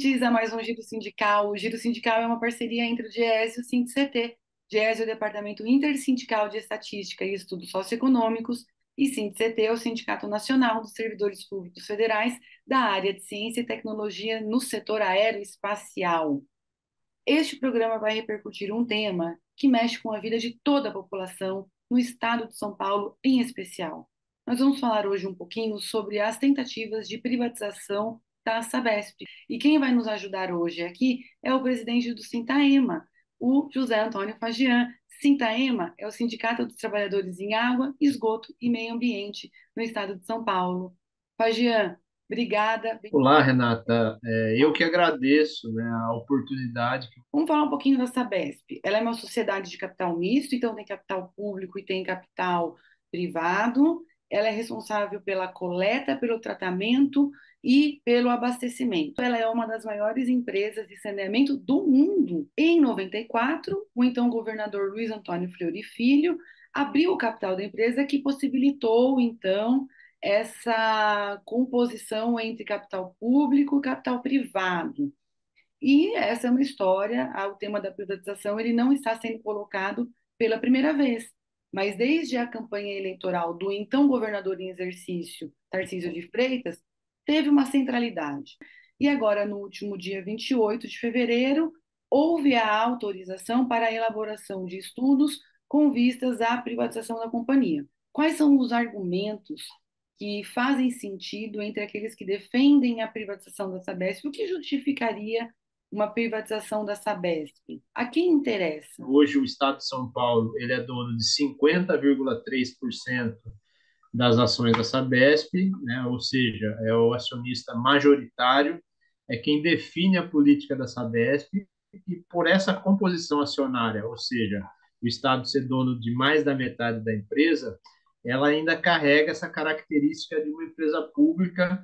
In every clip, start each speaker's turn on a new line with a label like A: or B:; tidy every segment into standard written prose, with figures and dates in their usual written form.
A: ouvintes, a mais um Giro Sindical. O Giro Sindical é uma parceria entre o DIEESE e o SINDIC-CT. DIEESE é o Departamento Intersindical de Estatística e Estudos Socioeconômicos e SINDIC-CT é o Sindicato Nacional dos Servidores Públicos Federais da área de Ciência e Tecnologia no setor aeroespacial. Este programa vai repercutir um tema que mexe com a vida de toda a população no estado de São Paulo, em especial. Nós vamos falar hoje um pouquinho sobre as tentativas de privatização da Sabesp. E quem vai nos ajudar hoje aqui é o presidente do Sintaema, o José Antônio Fagian. Sintaema é o Sindicato dos Trabalhadores em Água, Esgoto e Meio Ambiente no estado de São Paulo. Fagian, obrigada.
B: Olá, Renata. Eu que agradeço, né, a oportunidade.
A: Vamos falar um pouquinho da Sabesp. Ela é uma sociedade de capital misto, então tem capital público e tem capital privado. Ela é responsável pela coleta, pelo tratamento e pelo abastecimento. Ela é uma das maiores empresas de saneamento do mundo. Em 94, o então governador Luiz Antônio Fleury Filho abriu o capital da empresa, que possibilitou, então, essa composição entre capital público e capital privado. E essa é uma história, o tema da privatização ele não está sendo colocado pela primeira vez, mas desde a campanha eleitoral do então governador em exercício, Tarcísio de Freitas, teve uma centralidade. E agora, no último dia 28 de fevereiro, houve a autorização para a elaboração de estudos com vistas à privatização da companhia. Quais são os argumentos que fazem sentido entre aqueles que defendem a privatização da Sabesp? O que justificaria uma privatização da Sabesp? A quem interessa?
B: Hoje, o Estado de São Paulo ele é dono de 50,3% das ações da Sabesp, né? Ou seja, é o acionista majoritário, é quem define a política da Sabesp, e por essa composição acionária, ou seja, o Estado ser dono de mais da metade da empresa, ela ainda carrega essa característica de uma empresa pública,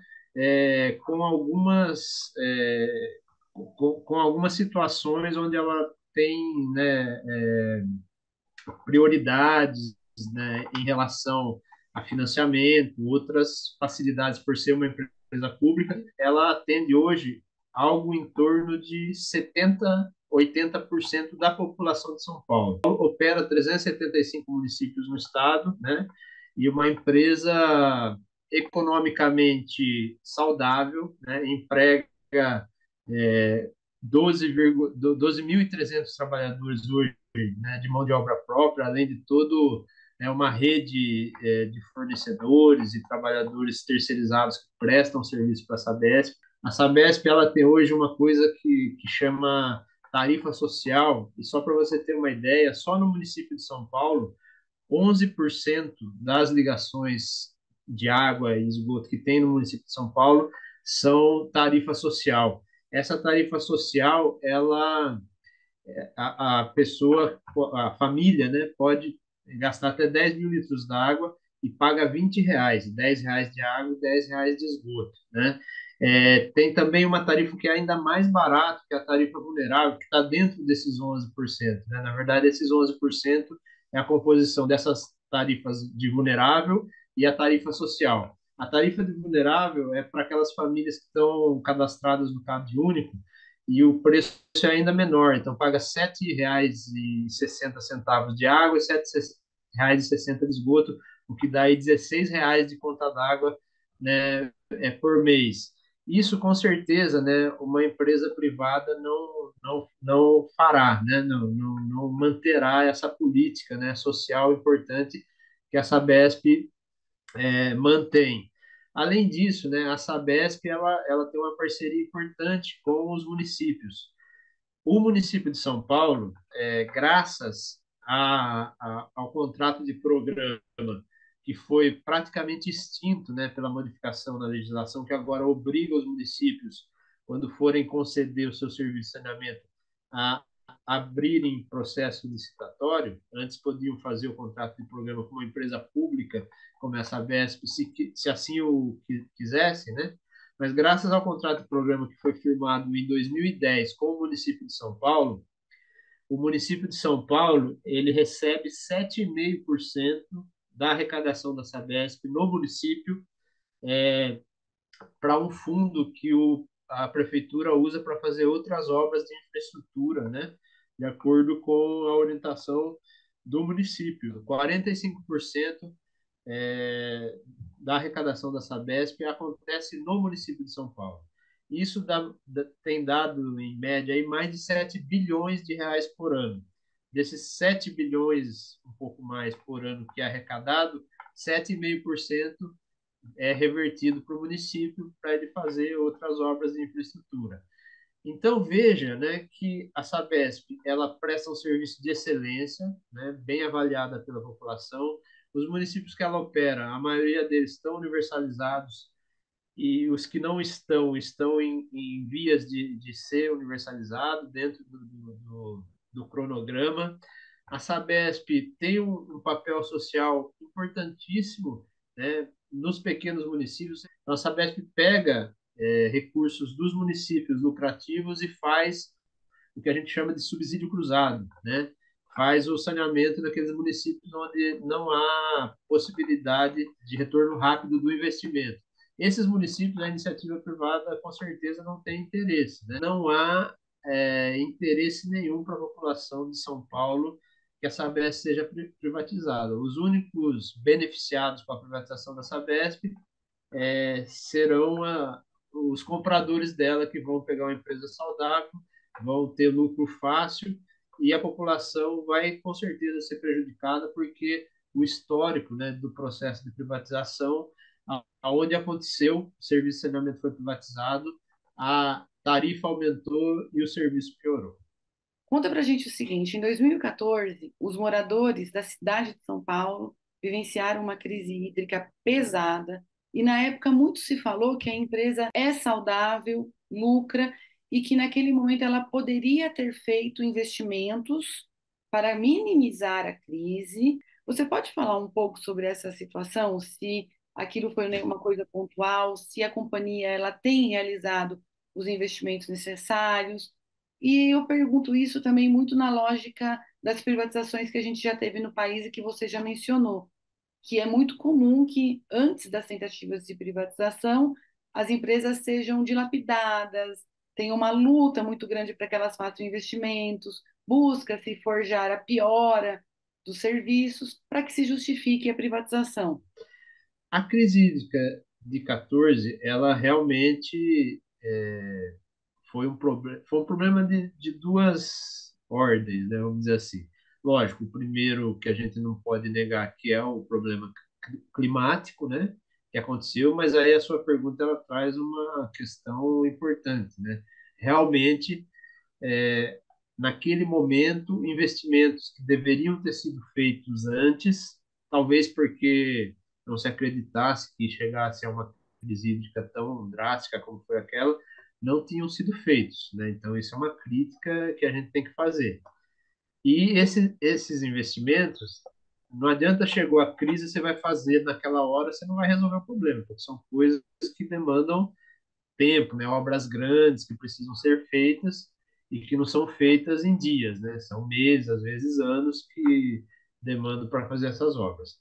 B: com algumas situações onde ela tem, né, prioridades, né, em relação a financiamento, outras facilidades por ser uma empresa pública. Ela atende hoje algo em torno de 80% da população de São Paulo. Opera 375 municípios no estado, né? E uma empresa economicamente saudável, né? Emprega é, 12.300 trabalhadores hoje, né, de mão de obra própria, além de todo, né, uma rede de fornecedores e trabalhadores terceirizados que prestam serviço para a Sabesp. A Sabesp ela tem hoje uma coisa que chama tarifa social, e só para você ter uma ideia, só no município de São Paulo, 11% das ligações de água e esgoto que tem no município de São Paulo são tarifa social. Essa tarifa social, ela a pessoa, a família, né, pode gastar até 10 mil litros d'água e paga R$ 20, R$ 10 de água e R$ 10 de esgoto, né? Tem também uma tarifa que é ainda mais barata, que é a tarifa vulnerável, que está dentro desses 11%, né? Na verdade, esses 11% é a composição dessas tarifas de vulnerável e a tarifa social. A tarifa de vulnerável é para aquelas famílias que estão cadastradas no Cade Único, e o preço é ainda menor, então paga R$ 7,60 de água e R$ 7,60 de esgoto, o que dá aí R$ 16 de conta d'água, né, por mês. Isso, com certeza, né, uma empresa privada não fará, né, não manterá essa política, né, social importante que a Sabesp mantém. Além disso, né, a Sabesp ela tem uma parceria importante com os municípios. O município de São Paulo, graças ao contrato de programa que foi praticamente extinto, né, pela modificação da legislação, que agora obriga os municípios, quando forem conceder o seu serviço de saneamento, a abrirem processo licitatório. Antes podiam fazer o contrato de programa com uma empresa pública, como essa Sabesp, se assim o quisesse, né? Mas graças ao contrato de programa que foi firmado em 2010 com o município de São Paulo, o município de São Paulo ele recebe 7,5% da arrecadação da Sabesp no município, para um fundo que o a prefeitura usa para fazer outras obras de infraestrutura, né? De acordo com a orientação do município. 45% da arrecadação da Sabesp acontece no município de São Paulo. Isso tem dado, em média, aí, mais de 7 bilhões de reais por ano. Desses 7 bilhões, um pouco mais por ano que é arrecadado, 7,5% é revertido para o município para ele fazer outras obras de infraestrutura. Então veja, né, que a Sabesp ela presta um serviço de excelência, né, bem avaliada pela população. Os municípios que ela opera, a maioria deles estão universalizados e os que não estão em vias de ser universalizado dentro do cronograma. A Sabesp tem um papel social importantíssimo, né, nos pequenos municípios. Então, a Sabesp pega recursos dos municípios lucrativos e faz o que a gente chama de subsídio cruzado, né? Faz o saneamento daqueles municípios onde não há possibilidade de retorno rápido do investimento. Esses municípios, a iniciativa privada com certeza não tem interesse, né? Não há interesse nenhum para a população de São Paulo que a Sabesp seja privatizada. Os únicos beneficiados com a privatização da Sabesp serão os compradores dela que vão pegar uma empresa saudável, vão ter lucro fácil e a população vai com certeza ser prejudicada porque o histórico, né, do processo de privatização, aonde aconteceu, o serviço de saneamento foi privatizado, a tarifa aumentou e o serviço piorou.
A: Conta pra gente o seguinte, em 2014, os moradores da cidade de São Paulo vivenciaram uma crise hídrica pesada e na época muito se falou que a empresa é saudável, lucra e que naquele momento ela poderia ter feito investimentos para minimizar a crise. Você pode falar um pouco sobre essa situação? Se aquilo foi uma coisa pontual, se a companhia ela tem realizado os investimentos necessários? E eu pergunto isso também muito na lógica das privatizações que a gente já teve no país e que você já mencionou, que é muito comum que, antes das tentativas de privatização, as empresas sejam dilapidadas, tem uma luta muito grande para que elas façam investimentos, busca-se forjar a piora dos serviços para que se justifique a privatização.
B: A crise hídrica de 14, ela realmente foi um problema de duas ordens, né, vamos dizer assim. Lógico, o primeiro que a gente não pode negar que é o problema climático, né, que aconteceu, mas aí a sua pergunta ela traz uma questão importante, né? Realmente, é, naquele momento, investimentos que deveriam ter sido feitos antes, talvez porque não se acreditasse que chegasse a uma crise hídrica tão drástica como foi aquela, não tinham sido feitos, né? Então, isso é uma crítica que a gente tem que fazer. E esses investimentos, não adianta chegou a crise, você vai fazer naquela hora, você não vai resolver o problema, porque são coisas que demandam tempo, né? Obras grandes que precisam ser feitas e que não são feitas em dias, né? São meses, às vezes anos que demandam para fazer essas obras.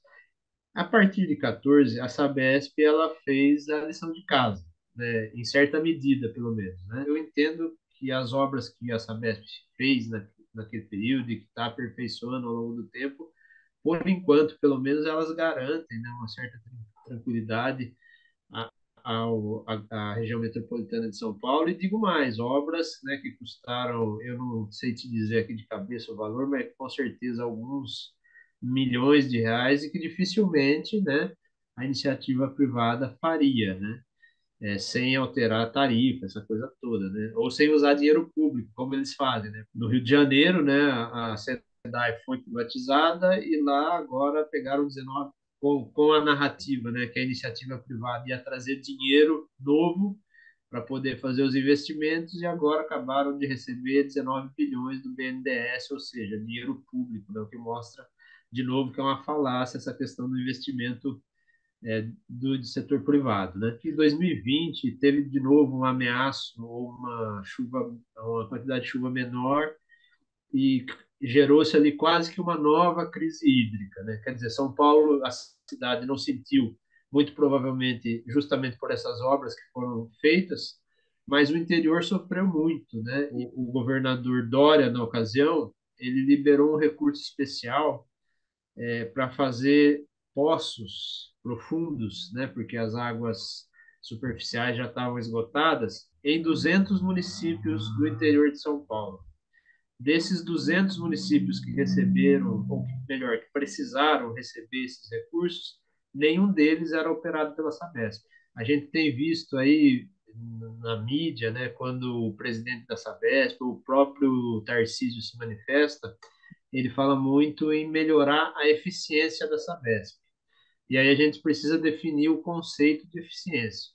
B: A partir de 14, a Sabesp ela fez a lição de casa, né? Em certa medida, pelo menos, né? Eu entendo que as obras que a Sabesp fez naquele período e que está aperfeiçoando ao longo do tempo, por enquanto, pelo menos, elas garantem, né, uma certa tranquilidade a, à região metropolitana de São Paulo. E digo mais, obras, né, que custaram, eu não sei te dizer aqui de cabeça o valor, mas com certeza alguns milhões de reais e que dificilmente, né, a iniciativa privada faria, né? Sem alterar a tarifa, essa coisa toda, né? Ou sem usar dinheiro público, como eles fazem, né? No Rio de Janeiro, né, a SEDAI foi privatizada e lá agora pegaram 19 com a narrativa, né, que a iniciativa privada ia trazer dinheiro novo para poder fazer os investimentos e agora acabaram de receber 19 bilhões do BNDES, ou seja, dinheiro público, né, o que mostra de novo que é uma falácia essa questão do investimento do setor privado, né? Em 2020 teve de novo um ameaço ou uma chuva, uma quantidade de chuva menor e gerou-se ali quase que uma nova crise hídrica, né? Quer dizer, São Paulo, a cidade não sentiu, muito provavelmente justamente por essas obras que foram feitas, mas o interior sofreu muito, né? O governador Dória, na ocasião, ele liberou um recurso especial para fazer poços profundos, né? Porque as águas superficiais já estavam esgotadas, em 200 municípios do interior de São Paulo. Desses 200 municípios que receberam, ou melhor, que precisaram receber esses recursos, nenhum deles era operado pela Sabesp. A gente tem visto aí na mídia, né, quando o presidente da Sabesp, o próprio Tarcísio se manifesta, ele fala muito em melhorar a eficiência da Sabesp. E aí a gente precisa definir o conceito de eficiência.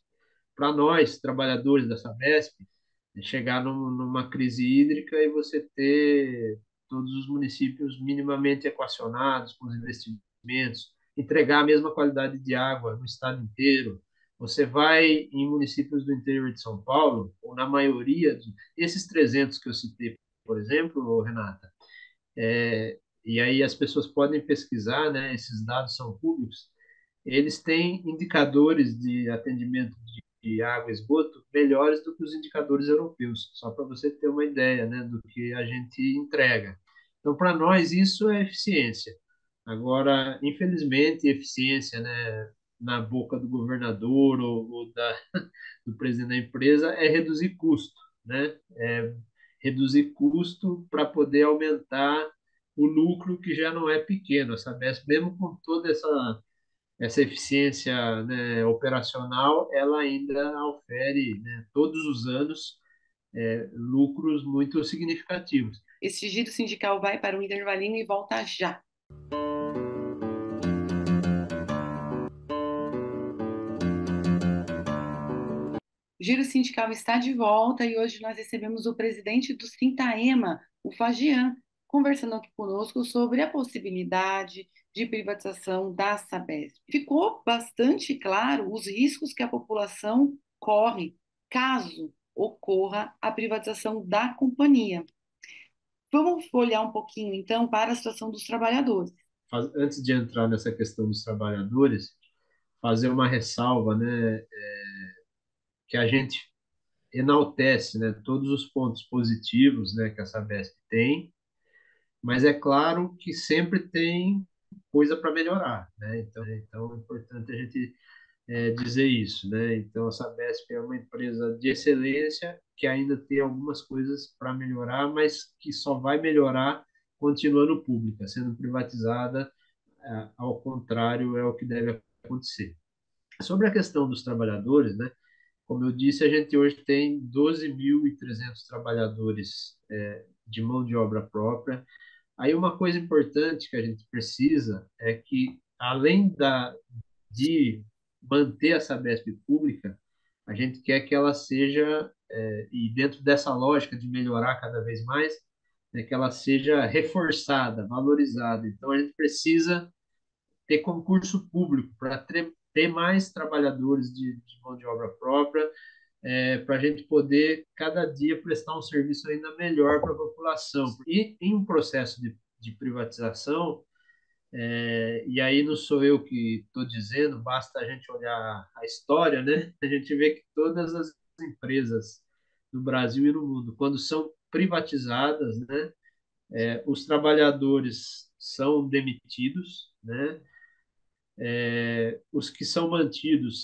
B: Para nós, trabalhadores da Sabesp, chegar numa crise hídrica e você ter todos os municípios minimamente equacionados com os investimentos, entregar a mesma qualidade de água no estado inteiro. Você vai em municípios do interior de São Paulo, ou na maioria, esses 300 que eu citei, por exemplo, Renata, e aí as pessoas podem pesquisar, né, esses dados são públicos, eles têm indicadores de atendimento de água e esgoto melhores do que os indicadores europeus, só para você ter uma ideia, né, do que a gente entrega. Então, para nós, isso é eficiência. Agora, infelizmente, eficiência, né, na boca do governador ou do presidente da empresa é reduzir custo, né? É reduzir custo para poder aumentar o lucro que já não é pequeno. A Sabesp, mesmo com toda essa eficiência, né, operacional, ela ainda ofere, né, todos os anos lucros muito significativos.
A: Esse giro sindical vai para um intervalinho e volta já. O Giro Sindical está de volta e hoje nós recebemos o presidente do Sintaema, o Fagian, conversando aqui conosco sobre a possibilidade de privatização da Sabesp. Ficou bastante claro os riscos que a população corre caso ocorra a privatização da companhia. Vamos olhar um pouquinho, então, para a situação dos trabalhadores.
B: Antes de entrar nessa questão dos trabalhadores, fazer uma ressalva, né, que a gente enaltece, né, todos os pontos positivos, né, que a Sabesp tem, mas é claro que sempre tem coisa para melhorar, né? Então é importante a gente dizer isso, né? Então a Sabesp é uma empresa de excelência que ainda tem algumas coisas para melhorar, mas que só vai melhorar continuando pública, sendo privatizada, ao contrário, é o que deve acontecer. Sobre a questão dos trabalhadores, né? Como eu disse, a gente hoje tem 12.300 trabalhadores de mão de obra própria. Aí uma coisa importante que a gente precisa é que, além de manter a Sabesp pública, a gente quer que ela seja, e dentro dessa lógica de melhorar cada vez mais, né, que ela seja reforçada, valorizada. Então a gente precisa ter concurso público para ter mais trabalhadores de mão de obra própria, para a gente poder cada dia prestar um serviço ainda melhor para a população. E em um processo de privatização, e aí não sou eu que estou dizendo, basta a gente olhar a história, né? A gente vê que todas as empresas no Brasil e no mundo, quando são privatizadas, né, os trabalhadores são demitidos, né? Os que são mantidos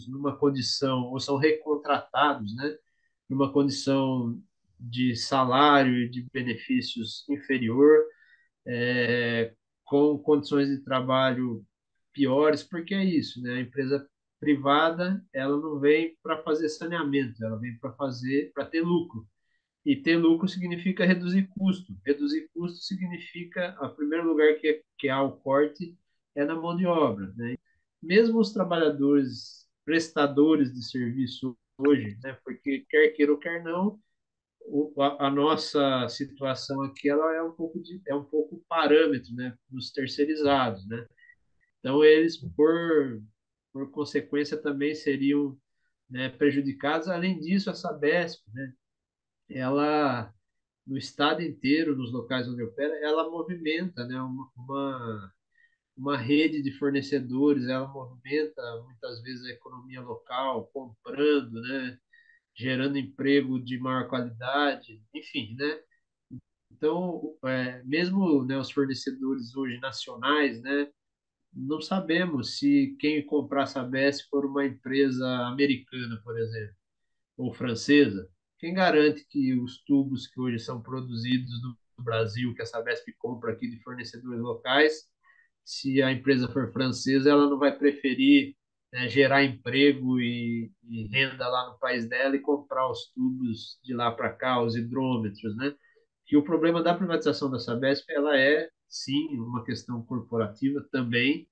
B: numa condição, ou são recontratados, né? Numa condição de salário e de benefícios inferior, com condições de trabalho piores, porque é isso, né? A empresa privada, ela não vem para fazer saneamento, ela vem para ter lucro. E ter lucro significa reduzir custo. Reduzir custo significa, em primeiro lugar, que há o corte é na mão de obra, né? Mesmo os trabalhadores prestadores de serviço hoje, né? Porque quer queira ou quer não, a nossa situação aqui ela é um pouco parâmetro, né, dos terceirizados, né? Então eles por consequência também seriam, né, prejudicados. Além disso, a Sabesp, né, ela no estado inteiro, nos locais onde opera, ela movimenta, né, uma rede de fornecedores, ela movimenta muitas vezes a economia local, comprando, né, gerando emprego de maior qualidade, enfim, né? Então, mesmo, né, os fornecedores hoje nacionais, né, não sabemos se quem comprar a Sabesp for uma empresa americana, por exemplo, ou francesa. Quem garante que os tubos que hoje são produzidos no Brasil, que a Sabesp compra aqui de fornecedores locais, se a empresa for francesa, ela não vai preferir, né, gerar emprego e renda lá no país dela e comprar os tubos de lá para cá, os hidrômetros, né? Que o problema da privatização da Sabesp, ela é, sim, uma questão corporativa também,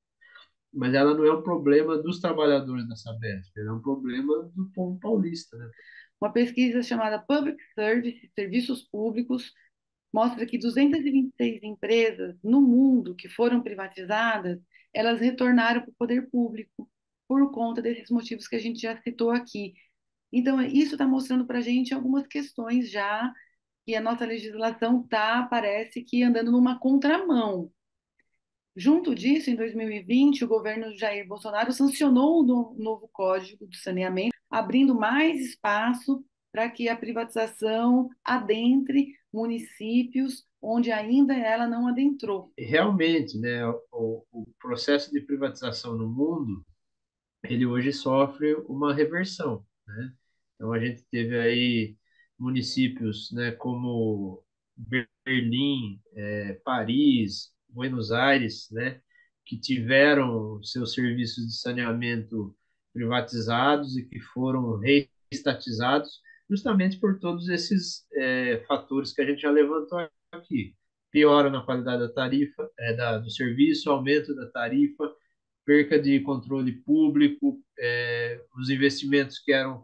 B: mas ela não é um problema dos trabalhadores da Sabesp, ela é um problema do povo paulista, né?
A: Uma pesquisa chamada Public Service, Serviços Públicos, mostra que 226 empresas no mundo que foram privatizadas, elas retornaram para o poder público por conta desses motivos que a gente já citou aqui. Então, isso está mostrando para a gente algumas questões já que a nossa legislação está, parece que, andando numa contramão. Junto disso, em 2020, o governo Jair Bolsonaro sancionou o novo Código do Saneamento, abrindo mais espaço para que a privatização adentre municípios onde ainda ela não adentrou.
B: Realmente, né, o processo de privatização no mundo, ele hoje sofre uma reversão, né? Então a gente teve aí municípios, né, como Berlim, Paris, Buenos Aires, né, que tiveram seus serviços de saneamento privatizados e que foram reestatizados justamente por todos esses fatores que a gente já levantou aqui. Piora na qualidade da tarifa, do serviço, aumento da tarifa, perca de controle público, os investimentos que eram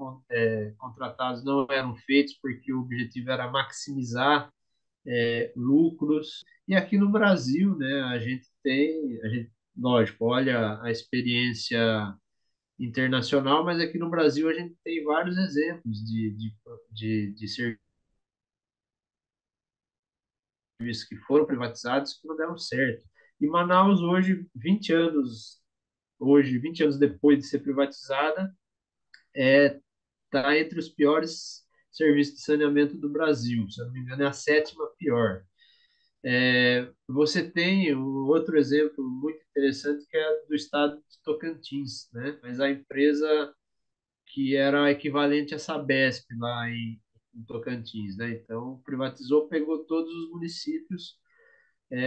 B: contratados não eram feitos porque o objetivo era maximizar lucros. E aqui no Brasil, né, lógico, olha a experiência internacional, mas aqui no Brasil a gente tem vários exemplos de serviços que foram privatizados que não deram certo. E Manaus hoje, 20 anos depois de ser privatizada, está entre os piores serviços de saneamento do Brasil. Se eu não me engano, é a sétima pior. Você tem um outro exemplo muito interessante que é do estado de Tocantins, né? Mas a empresa que era equivalente à Sabesp lá em Tocantins, né? Então privatizou, pegou todos os municípios.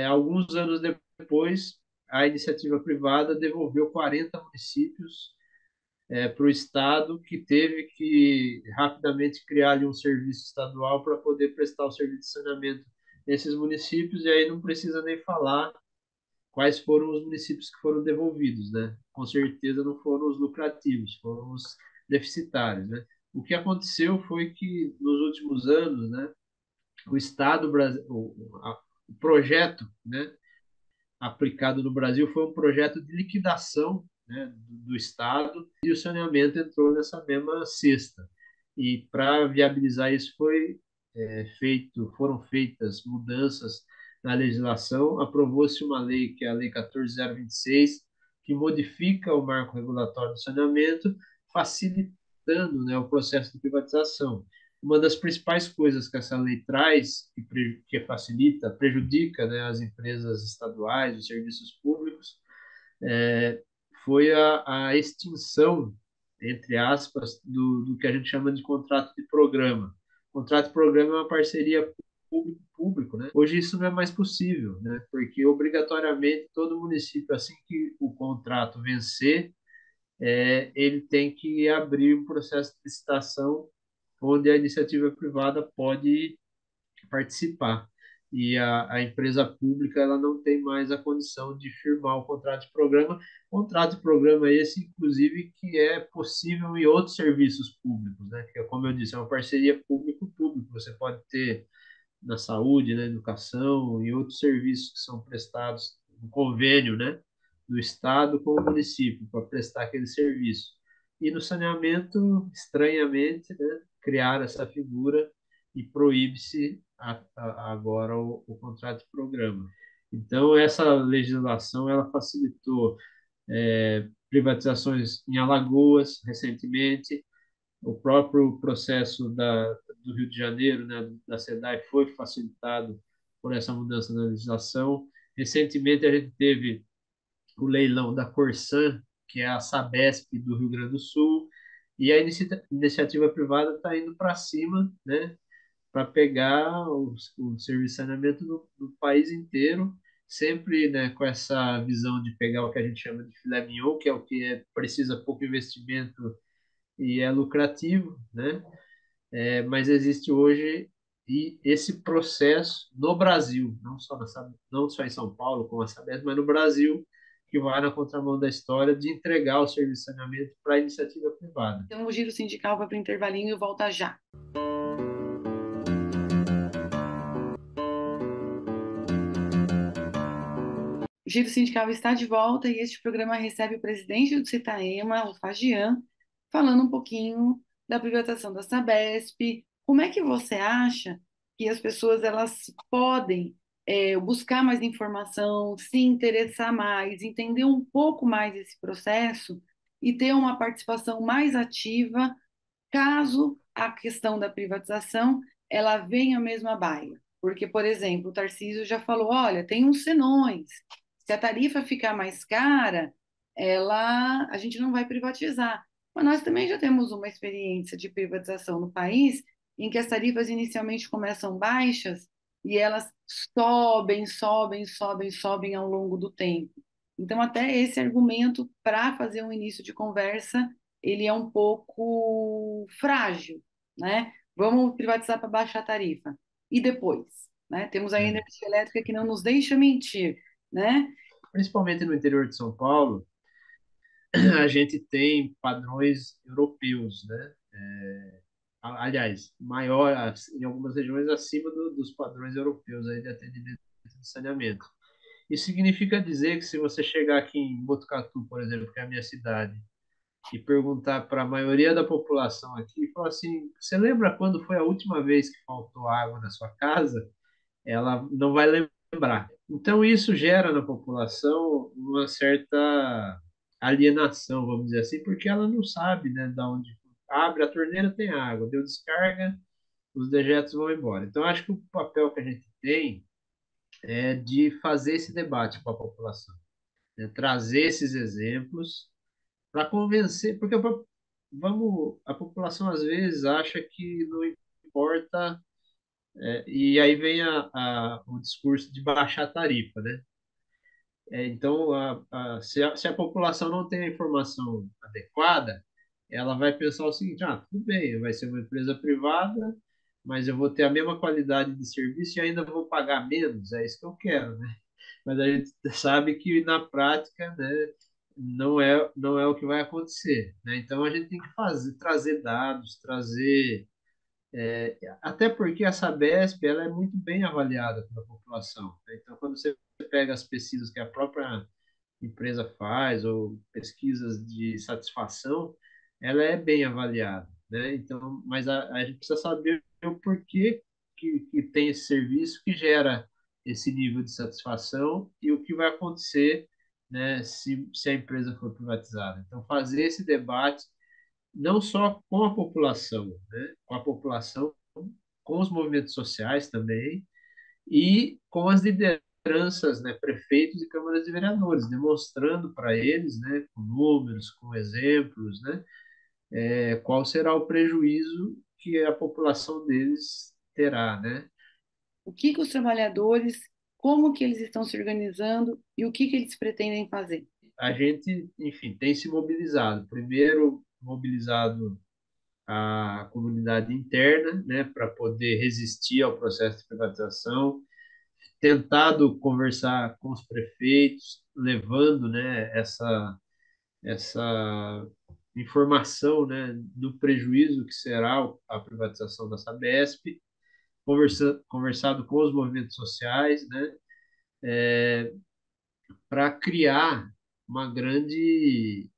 B: Alguns anos depois, a iniciativa privada devolveu 40 municípios para o Estado, que teve que rapidamente criar ali um serviço estadual para poder prestar o serviço de saneamento nesses municípios, e aí não precisa nem falar quais foram os municípios que foram devolvidos, né? Com certeza não foram os lucrativos, foram os deficitários, né? O que aconteceu foi que nos últimos anos, né, o Estado, o projeto, né, aplicado no Brasil foi um projeto de liquidação, né, do Estado, e o saneamento entrou nessa mesma cesta. E para viabilizar isso foram feitas mudanças na legislação, aprovou-se uma lei, que é a Lei 14.026, que modifica o marco regulatório do saneamento, facilitando, né, o processo de privatização. Uma das principais coisas que essa lei traz, que facilita, prejudica, né, as empresas estaduais, os serviços públicos, é, foi a extinção, entre aspas, do que a gente chama de contrato de programa. O contrato de programa é uma parceria público-público, né? Hoje isso não é mais possível, né? Porque obrigatoriamente todo município, assim que o contrato vencer, ele tem que abrir um processo de licitação onde a iniciativa privada pode participar. E a empresa pública ela não tem mais a condição de firmar o contrato de programa. Contrato de programa esse, inclusive, que é possível em outros serviços públicos, né? Que, como eu disse, é uma parceria público-público. Você pode ter na saúde, na educação e outros serviços que são prestados no convênio, né, do Estado com o município para prestar aquele serviço. E no saneamento, estranhamente, né, criar essa figura e proíbe-se agora o contrato de programa. Então, essa legislação ela facilitou privatizações em Alagoas recentemente, O próprio processo do Rio de Janeiro, né, da SEDAI, foi facilitado por essa mudança na legislação. Recentemente, a gente teve o leilão da Corsan, que é a Sabesp do Rio Grande do Sul, e a iniciativa privada está indo para cima, né, para pegar o serviço de saneamento do país inteiro, sempre, né, com essa visão de pegar o que a gente chama de filé mignon, que é o que precisa pouco investimento e é lucrativo, né? Mas existe hoje esse processo no Brasil, não só em São Paulo, como a Sabesp, mas no Brasil, que vai na contramão da história de entregar o serviço de saneamento para a iniciativa privada.
A: Então, o giro sindical vai para o intervalinho e volta já. O Giro Sindical está de volta e este programa recebe o presidente do Citaema, o Fagian, falando um pouquinho da privatização da Sabesp. Como é que você acha que as pessoas elas podem buscar mais informação, se interessar mais, entender um pouco mais esse processo e ter uma participação mais ativa caso a questão da privatização ela venha mesmo à baila? Porque, por exemplo, o Tarcísio já falou, olha, tem uns senões. Se a tarifa ficar mais cara, a gente não vai privatizar. Mas nós também já temos uma experiência de privatização no país, em que as tarifas inicialmente começam baixas e elas sobem, sobem, sobem, sobem ao longo do tempo. Então, até esse argumento para fazer um início de conversa, ele é um pouco frágil, né? Vamos privatizar para baixar a tarifa. E depois, né? Temos a
B: É.
A: energia elétrica que não nos deixa mentir, né?
B: Principalmente no interior de São Paulo, a gente tem padrões europeus, né? Aliás, maior, em algumas regiões acima dos padrões europeus aí de atendimento de saneamento. Isso significa dizer que se você chegar aqui em Botucatu, por exemplo, que é a minha cidade, e perguntar para a maioria da população aqui, e falar assim, você lembra quando foi a última vez que faltou água na sua casa? Ela não vai lembrar. Então isso gera na população uma certa alienação, vamos dizer assim, porque ela não sabe, né, da onde abre a torneira tem água, deu descarga, os dejetos vão embora. Então acho que o papel que a gente tem é de fazer esse debate com a população, né, trazer esses exemplos para convencer, porque a população às vezes acha que não importa, e aí vem o discurso de baixar a tarifa, né? Então, se a população não tem a informação adequada, ela vai pensar o seguinte: tudo bem, vai ser uma empresa privada, mas eu vou ter a mesma qualidade de serviço e ainda vou pagar menos, é isso que eu quero, né? Mas a gente sabe que na prática, né, não é o que vai acontecer, né? Então a gente tem que trazer dados, até porque a Sabesp ela é muito bem avaliada pela população, né? Então quando você pega as pesquisas que a própria empresa faz ou pesquisas de satisfação, ela é bem avaliada, né? Então, mas a gente precisa saber o porquê que tem esse serviço que gera esse nível de satisfação e o que vai acontecer, né, se a empresa for privatizada. Então, fazer esse debate não só com a população, né, com os movimentos sociais também, e com as lideranças, né, prefeitos e câmaras de vereadores, demonstrando para eles, né, com números, com exemplos, né, qual será o prejuízo que a população deles terá, né?
A: O que que os trabalhadores, como que eles estão se organizando e o que que eles pretendem fazer?
B: A gente, enfim, tem se mobilizado. Primeiro, mobilizado a comunidade interna, né, para poder resistir ao processo de privatização, tentado conversar com os prefeitos, levando, né, essa informação, né, do prejuízo que será a privatização da Sabesp, conversado com os movimentos sociais, né, para criar uma grande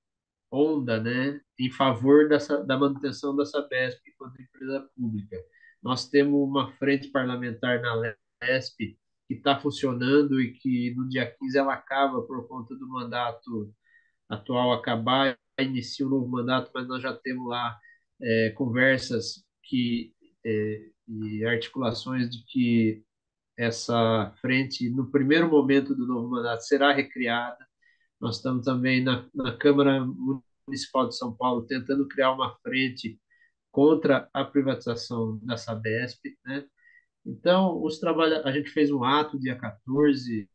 B: onda, né, em favor da manutenção da Sabesp enquanto empresa pública. Nós temos uma frente parlamentar na LESP que está funcionando e que no dia 15 ela acaba por conta do mandato atual acabar, inicia um novo mandato, mas nós já temos lá conversas e articulações de que essa frente, no primeiro momento do novo mandato, será recriada. Nós estamos também na Câmara Municipal de São Paulo tentando criar uma frente contra a privatização da Sabesp, né? Então, a gente fez um ato dia 14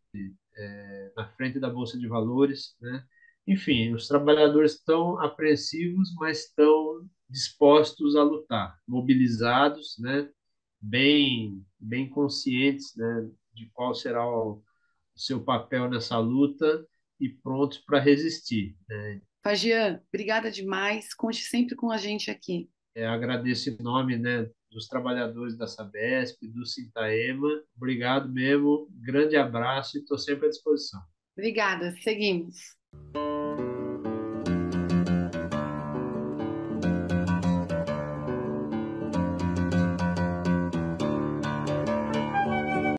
B: na frente da Bolsa de Valores, né? Enfim, os trabalhadores estão apreensivos, mas estão dispostos a lutar, mobilizados, né? Bem conscientes, né? De qual será o seu papel nessa luta e prontos para resistir.
A: Fagian, obrigada demais. Conte sempre com a gente aqui.
B: Agradeço em nome, né, dos trabalhadores da Sabesp, do Sintaema. Obrigado mesmo, grande abraço e estou sempre à disposição.
A: Obrigada, seguimos.